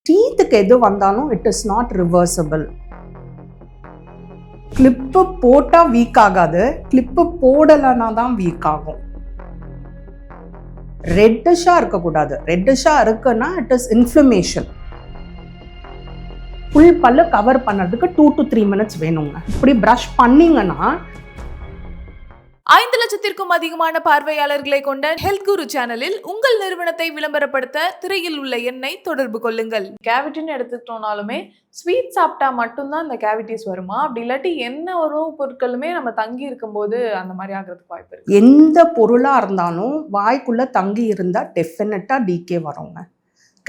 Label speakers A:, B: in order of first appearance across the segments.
A: டீத்துக்கு எது வந்தாலும் it is not reversible. Clip போட்டால் வீக் ஆகாது, கிளிப்பு போடலைன்னா தான் வீக் ஆகும். ரெட்டிஷாக இருக்கக்கூடாது. ரெட்டிஷாக இருக்குன்னா இட் இஸ் இன்ஃப்ளமேஷன். ஃபுல் பல்லு கவர் பண்ணுறதுக்கு 2 to 3 minutes வேணுங்க. இப்படி ப்ரஷ் பண்ணிங்கன்னா
B: 5 லட்சத்திற்கும் அதிகமான பார்வையாளர்களை கொண்ட ஹெல்த் குரு சேனலில் உங்கள் நிறுவனத்தை விளம்பரப்படுத்த திரையில் உள்ள எண்ணை தொடர்பு கொள்ளுங்கள். கேவிட்டின்னு எடுத்துக்கிட்டோம்னாலுமே ஸ்வீட் சாப்பிட்டா மட்டும்தான் இந்த கேவிட்டிஸ் வருமா? அப்படி இல்லாட்டி என்ன உணவு பொருட்களுமே நம்ம தங்கி இருக்கும்போது அந்த மாதிரி ஆகிறதுக்கு வாய்ப்பு இருக்கு?
A: எந்த பொருளாக இருந்தாலும் வாய்க்குள்ளே தங்கி இருந்தால் டெஃபினட்டாக டிகே வருங்க.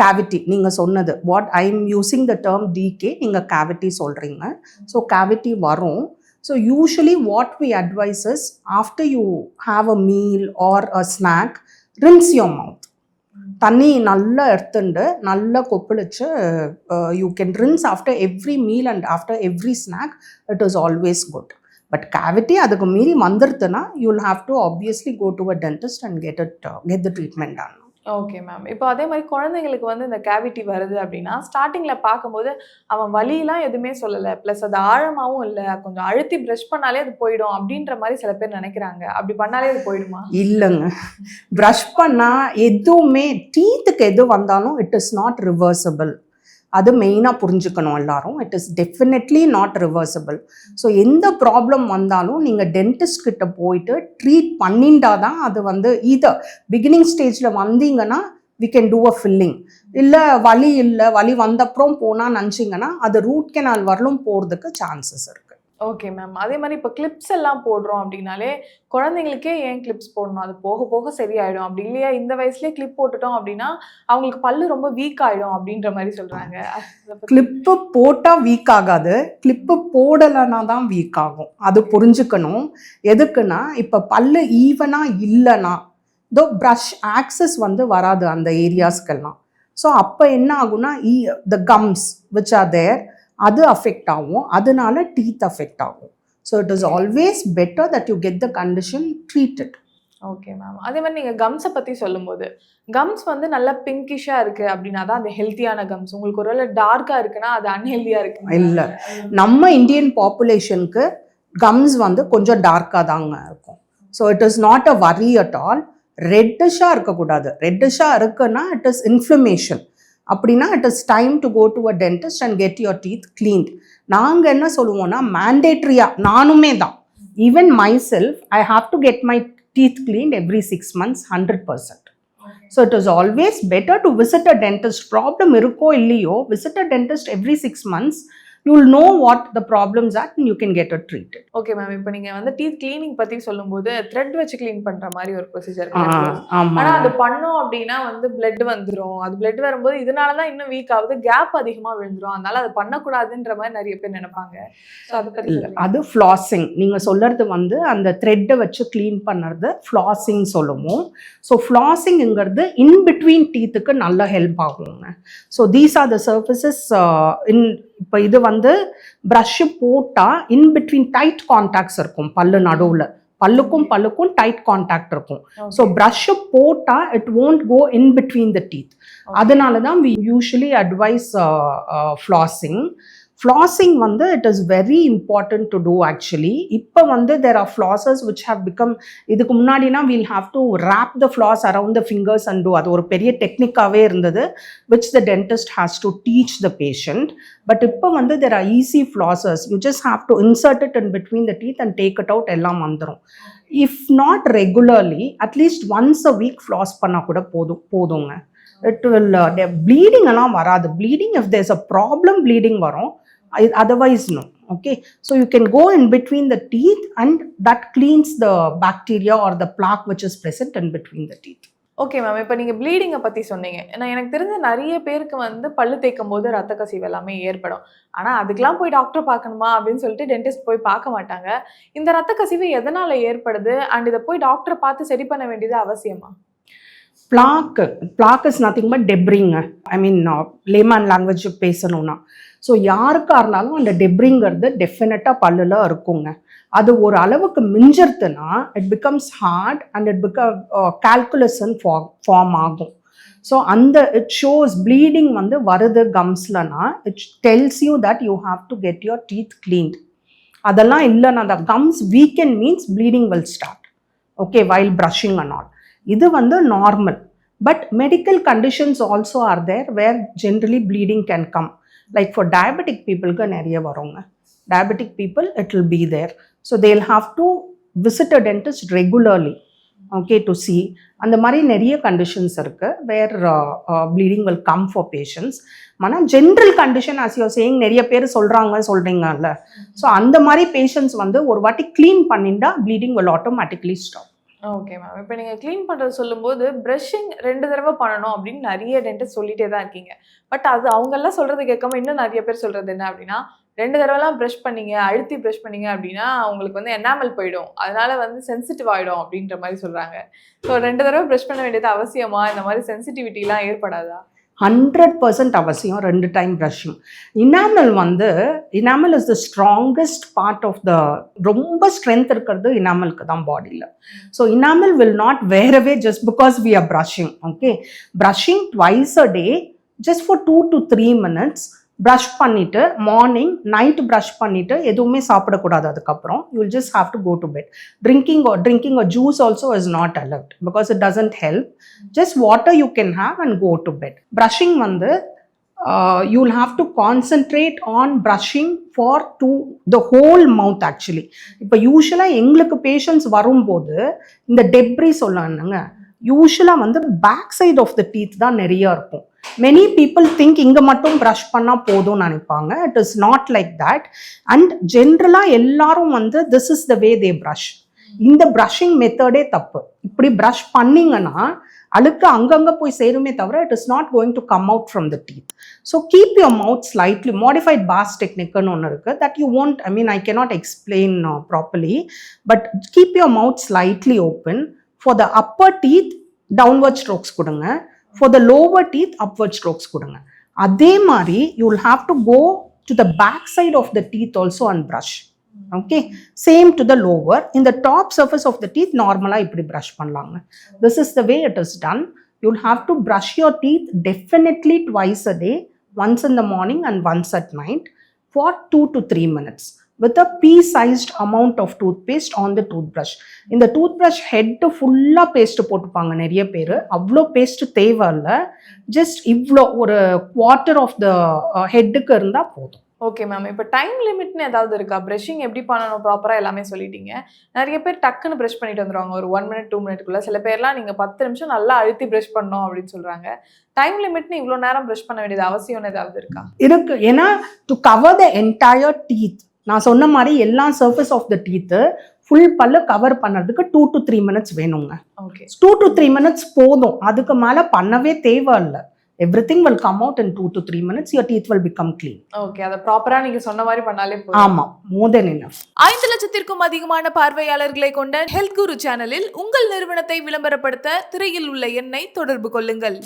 A: கேவிட்டி நீங்கள் சொன்னது, what I am using the term decay, நீங்கள் கேவிட்டி சொல்கிறீங்க. ஸோ கேவிட்டி வரும். So usually what we advise is after you have a meal or a snack, rinse your mouth. தண்ணி நல்லா எடுத்துண்டு நல்லா கொப்பளிச்சு you can rinse after every meal and after every snack. It is always good. But cavity அதுக்கு மீறி வந்துருதுன்னா you will have to obviously go to a dentist and get the treatment done.
B: Okay ma'am. இப்போ அதே மாதிரி குழந்தைங்களுக்கு வந்து இந்த cavity வருது அப்படின்னா ஸ்டார்டிங்கில் பார்க்கும்போது அவன் வலியெலாம் எதுவுமே சொல்லலை, ப்ளஸ் அது ஆழமாகவும் இல்லை, கொஞ்சம் அழுத்தி ப்ரஷ் பண்ணாலே அது போயிடும் அப்படின்ற மாதிரி சில பேர் நினைக்கிறாங்க. அப்படி பண்ணாலே அது போயிடுமா?
A: இல்லைங்க, ப்ரஷ் பண்ணால் எதுவுமே டீத்துக்கு எது வந்தாலும் இட் இஸ் நாட் ரிவர்சபிள். அது மெயினாக புரிஞ்சுக்கணும் எல்லாரும். It is definitely not reversible. So எந்த ப்ராப்ளம் வந்தாலும் நீங்கள் டென்டிஸ்ட் கிட்ட போயிட்டு ட்ரீட் பண்ணிட்டா தான் அது வந்து இதர் பிகினிங் ஸ்டேஜில் வந்தீங்கன்னா we can do a filling. இல்லை வலி வந்தப்புறம் போனால் நினச்சிங்கன்னா அது ரூட் கெனால் வரலும் போகிறதுக்கு சான்சஸ் இருக்குது.
B: Okay ma'am. அதே மாதிரி இப்போ கிளிப்ஸ் எல்லாம் போடுறோம் அப்படின்னாலே குழந்தைங்களுக்கே ஏன் கிளிப்ஸ் போடணும்? அது போக போக சரியாயிடும். அப்படி இல்லையா இந்த வயசுலேயே கிளிப் போட்டுட்டோம் அப்படின்னா அவங்களுக்கு பல்லு ரொம்ப வீக் ஆகிடும் அப்படின்ற மாதிரி சொல்கிறாங்க.
A: கிளிப்பு போட்டால் வீக் ஆகாது, கிளிப்பு போடலைன்னா தான் வீக் ஆகும். அது புரிஞ்சுக்கணும். எதுக்குன்னா இப்போ பல்லு ஈவனாக இல்லைன்னா தோ ப்ரஷ் ஆக்சஸ் வந்து வராது அந்த ஏரியாஸ்க்கெல்லாம். ஸோ அப்போ என்ன ஆகும்னா த கம்ஸ் விச் ஆர் தேர் அது அஃபெக்ட் ஆகும், அதனால டீத் அஃபெக்ட் ஆகும். So it is always better that you get the condition treated.
B: Okay ma'am. அதே மாதிரி நீங்கள் கம்ஸை பற்றி சொல்லும்போது கம்ஸ் வந்து நல்லா பிங்கிஷாக இருக்குது அப்படின்னா தான் அது ஹெல்த்தியான கம்ஸ். உங்களுக்கு ஒரு வேளை டார்க்காக இருக்குன்னா அது அன்ஹெல்தியாக இருக்கு?
A: இல்லை, நம்ம இந்தியன் பாப்புலேஷனுக்கு கம்ஸ் வந்து கொஞ்சம் டார்க்காக தாங்க இருக்கும். So it is not a worry at all. ரெட்டிஷாக இருக்கக்கூடாது. ரெட்டிஷாக இருக்குன்னா இட் இஸ் இன்ஃப்ளமேஷன். அப்படின்னா it is time to go to a dentist and get your teeth cleaned. நாங்கள் என்ன சொல்லுவோம்னா மேண்டேட்ரியாக, நானுமே தான், even myself I have to get my teeth cleaned every 6 months 100%. So it is always better to visit a dentist. Problem இருக்கோ இல்லையோ, visit a dentist every 6 months. You will know what the problems are and you can get it treated.
B: Okay ma'am. இப்போ நீங்கள் வந்து teeth cleaning பற்றி சொல்லும்போது thread வச்சு clean பண்ணுற மாதிரி ஒரு ப்ரொசீஜர். ஆனால் அது பண்ணோம் அப்படின்னா வந்து பிளட் வந்துடும். அது பிளட் வரும்போது இதனால தான் இன்னும் வீக் ஆகுது, கேப் அதிகமாக விழுந்துடும், அதனால அது பண்ணக்கூடாதுன்ற மாதிரி நிறைய பேர் நினைப்பாங்க. ஸோ அதை பற்றி
A: அது ஃப்ளாசிங். நீங்கள் சொல்கிறது வந்து அந்த த்ரெட்டை வச்சு க்ளீன் பண்ணுறது ஃப்ளாசிங் சொல்லுவோம். ஸோ ஃப்ளாசிங்கிறது இன் பிட்வீன் டீத்துக்கு நல்லா ஹெல்ப் ஆகுங்க. So these are the surfaces இப்போ இது வந்து ப்ரஷ்ஷு போட்டால் இன் பிட்வீன் டைட் கான்டாக்ட்ஸ் இருக்கும். பல்லு நடுவில் பல்லுக்கும் டைட் கான்டாக்ட் இருக்கும். ஸோ ப்ரஷ்ஷு போட்டால் it won't go in between the teeth. அதனால தான் we usually advise flossing. Flossing வந்து it is very important to two actually. இப்போ வந்து there are ஃப்ளாசஸ் which have become, இதுக்கு முன்னாடினா we'll have to rape the flaws around the fingers and two. அது ஒரு பெரிய டெக்னிக்காகவே இருந்தது which the dentist has to teach the patient. But இப்போ வந்து there are easy ஃப்ளாசஸ். You just have to insert it in between the teeth and take it out, எல்லாம் வந்துடும். If not regularly at least once a week flaws பண்ணால் கூட போதுங்க. It will bleeding எல்லாம் வராது. Bleeding if there's a problem bleeding வரும், otherwise no. Okay, so you can go in between the teeth and that cleans the bacteria or the plaque which is present in between the teeth.
B: Okay ma'am. இப்போ நீங்கள் ப்ளீடிங்கை பற்றி சொன்னீங்க. ஏன்னா எனக்கு தெரிஞ்ச நிறைய பேருக்கு வந்து பல்லு தேய்க்கும் போது ரத்த கசிவு எல்லாமே ஏற்படும். ஆனால் அதுக்கெலாம் போய் டாக்டர் பார்க்கணுமா அப்படின்னு சொல்லிட்டு டென்டிஸ்ட் போய் பார்க்க மாட்டாங்க. இந்த ரத்த கசிவு எதனால் ஏற்படுது அண்ட் இதை போய் டாக்டரை பார்த்து சரி பண்ண வேண்டியது அவசியமா?
A: Plaque is nothing but debris. I mean, layman language பேசணும்னா, ஸோ யாருக்காக இருந்தாலும் அந்த டெப்ரிங்கிறது டெஃபினட்டாக பல்லில் இருக்குங்க. அது ஒரு அளவுக்கு மிஞ்சிருதுன்னா it becomes hard and it become கால்குலஸ்ன்னு ஃபார்ம் ஆகும். ஸோ அந்த இட் ஷோஸ் ப்ளீடிங் வந்து வருது கம்ஸ்லனா it tells you that you have to get your teeth cleaned. அதெல்லாம் இல்லைன்னா அந்த gums weaken means bleeding will start. Okay, while brushing and all. இது வந்து normal. But medical conditions also are there where generally bleeding can come. Like for diabetic பீப்புளுக்கு நிறைய வருங்க. Diabetic people it will be there. So they'll have to visit a dentist regularly, okay, to see. அந்த மாதிரி நிறைய conditions இருக்குது where bleeding will come for patients. ஆனால் general condition as you saying நிறைய பேர் சொல்கிறீங்கல்ல. ஸோ அந்த மாதிரி பேஷண்ட்ஸ் வந்து ஒரு வாட்டி க்ளீன் பண்ணிட்டா bleeding will automatically stop.
B: Okay ma'am. இப்போ நீங்கள் க்ளீன் பண்ணுறது சொல்லும்போது ப்ரஷிங் 2 தடவை பண்ணணும் அப்படின்னு நிறைய டென்டிஸ்ட் சொல்லிட்டே தான் இருக்கீங்க. பட் அது அவங்கெல்லாம் சொல்கிறது கேட்காம இன்னும் நிறைய பேர் சொல்கிறது என்ன அப்படின்னா, 2 தடவைலாம் ப்ரஷ் பண்ணீங்க, அழுத்தி ப்ரஷ் பண்ணீங்க அப்படின்னா உங்களுக்கு வந்து எனாமல் போயிடும், அதனால வந்து சென்சிட்டிவ் ஆகிடும் அப்படின்ற மாதிரி சொல்கிறாங்க. ஸோ 2 தடவை ப்ரஷ் பண்ண வேண்டியது அவசியமா? இந்த மாதிரி சென்சிட்டிவிட்டிலாம் ஏற்படாதா?
A: 100% அவசியம் 2 time brushing. Enamel is the strongest part of the, ரொம்ப ஸ்ட்ரென்த் இருக்கிறது இனாமலுக்கு தான் பாடியில். So enamel will not wear away just because we are brushing. Okay, brushing twice a day just for 2 to 3 minutes. Brush பண்ணிவிட்டு morning night brush பண்ணிவிட்டு எதுவுமே சாப்பிடக்கூடாது. அதுக்கப்புறம் you will just have to go to bed. Drinking a juice also is not allowed because it doesn't help. Just water you can have and go to bed. Brushing வந்து you will have to concentrate on brushing for the whole mouth actually. இப்போ யூஸ்வலாக எங்களுக்கு patients வரும்போது இந்த debris சொல்லணுங்க, யூஸ்வலாக வந்து back side of the teeth தான் நிறைய இருக்கும். மெனி பீப்புள் திங்க் இங்கே மட்டும் ப்ரஷ் பண்ணால் போதும்னு நினைப்பாங்க. It is not like that. And ஜென்ரலாக எல்லாரும் வந்து this is the way they brush. இந்த ப்ரஷிங் மெத்தடே தப்பு. இப்படி ப்ரஷ் பண்ணிங்கன்னா அழுக்கு அங்கங்கே போய் சேருமே தவிர it is not going to come out from the teeth. So keep your mouth slightly modified bass டெக்னிக்னு ஒன்று இருக்குது that you won't, I cannot explain properly, but keep your mouth slightly open. For the upper teeth downward strokes கொடுங்க, for the lower teeth upward strokes கொடுங்க. அதே மாதிரி you will have to go to the back side of the teeth also and brush. Okay, same to the lower. In the top surface of the teeth normally இப்படி brush பண்ணலாங்க. This is the way it is done. You'll have to brush your teeth definitely twice a day, once in the morning and once at night for 2 to 3 minutes with a pea-sized amount of toothpaste on the toothbrush. இந்த toothbrush head ஃபுல்லாக paste போட்டுப்பாங்க நிறைய பேர். அவ்வளோ paste தேவை இல்லை, just இவ்வளோ ஒரு குவார்ட்டர் ஆஃப் த ஹெட்டுக்கு இருந்தால் போதும்.
B: Okay ma'am. இப்போ டைம் லிமிட்னு ஏதாவது இருக்கா? ப்ரஷிங் எப்படி பண்ணணும் ப்ராப்பராக எல்லாமே சொல்லிட்டீங்க. நிறைய பேர் டக்குன்னு ப்ரஷ் பண்ணிட்டு வந்துடுவாங்க ஒரு 1 minute 2 minute. சில பேர்லாம் நீங்கள் 10 நிமிஷம் நல்லா அழுத்தி ப்ரஷ் பண்ணணும் அப்படின்னு சொல்கிறாங்க. டைம் லிமிட்னு இவ்வளோ நேரம் ப்ரஷ் பண்ண வேண்டியது அவசியம்னு ஏதாவது இருக்கா?
A: இருக்கு. ஏன்னா to cover the entire teeth, நான் சொன்ன மாதிரி எல்லா surface of the teeth full பல்லு கவர் பண்ணுறதுக்கு 2 to 3 minutes வேணுங்க.
B: ஓகே,
A: 2 to 3 minutes போதும். அதுக்கு மேலே பண்ணவே தேவை இல்லை. Everything will come out in 2 to 3 minutes. Your teeth will become clean.
B: Okay, அத ப்ராப்பரா நீங்க சொன்ன மாதிரி பண்ணாலே போதும்.
A: ஆமா, more than enough.
B: 5 லட்சத்திற்கும் அதிகமான பார்வையாளர்களை கொண்ட ஹெல்த் குரு சேனலில் உங்கள் நிறுவனத்தை விளம்பரப்படுத்த திரையில் உள்ள எண்ணை தொடர்பு கொள்ளுங்கள்.